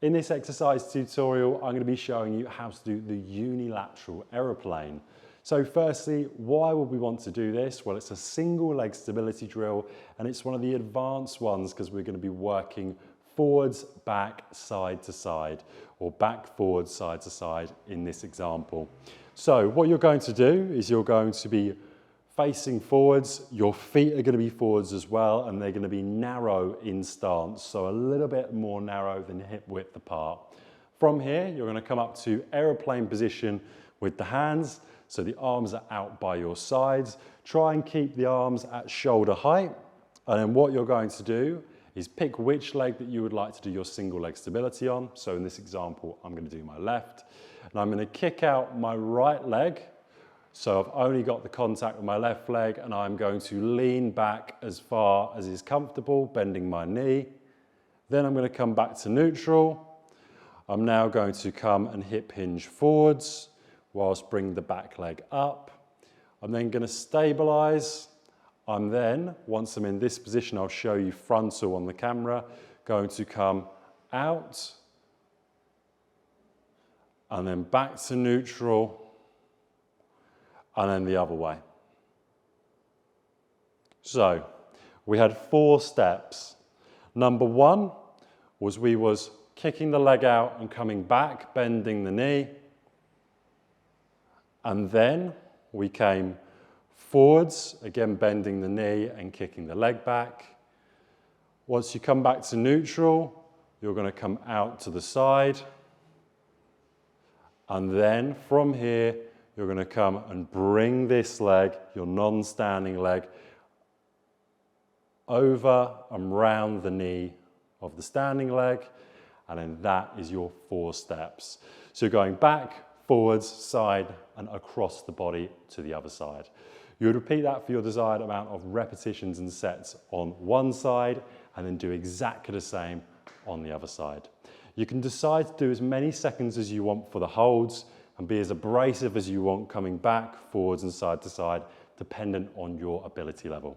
In this exercise tutorial, I'm going to be showing you how to do the unilateral aeroplane. So firstly, why would we want to do this? Well, it's a single leg stability drill and it's one of the advanced ones because we're going to be working forwards, back, side to side, or back, forward, side to side in this example. So what you're going to do is you're going to be facing forwards, your feet are going to be forwards as well, and they're going to be narrow in stance, so a little bit more narrow than hip width apart. From here, you're going to come up to aeroplane position with the hands, so the arms are out by your sides. Try and keep the arms at shoulder height, and then what you're going to do is pick which leg that you would like to do your single leg stability on. So in this example, I'm going to do my left, and I'm going to kick out my right leg. So I've only got the contact with my left leg and I'm going to lean back as far as is comfortable, bending my knee. Then I'm going to come back to neutral. I'm now going to come and hip hinge forwards whilst bring the back leg up. I'm then going to stabilize. I'm then, once I'm in this position, I'll show you frontal on the camera, going to come out and then back to neutral. And then the other way. So we had 4 steps. Number 1 was we was kicking the leg out and coming back, bending the knee. And then we came forwards, again bending the knee and kicking the leg back. Once you come back to neutral, you're going to come out to the side. And then from here, you're going to come and bring this leg, your non-standing leg, over and round the knee of the standing leg, and then that is your 4 steps. So you're going back, forwards, side, and across the body to the other side. You would repeat that for your desired amount of repetitions and sets on one side, and then do exactly the same on the other side. You can decide to do as many seconds as you want for the holds, and be as abrasive as you want coming back, forwards and side to side, dependent on your ability level.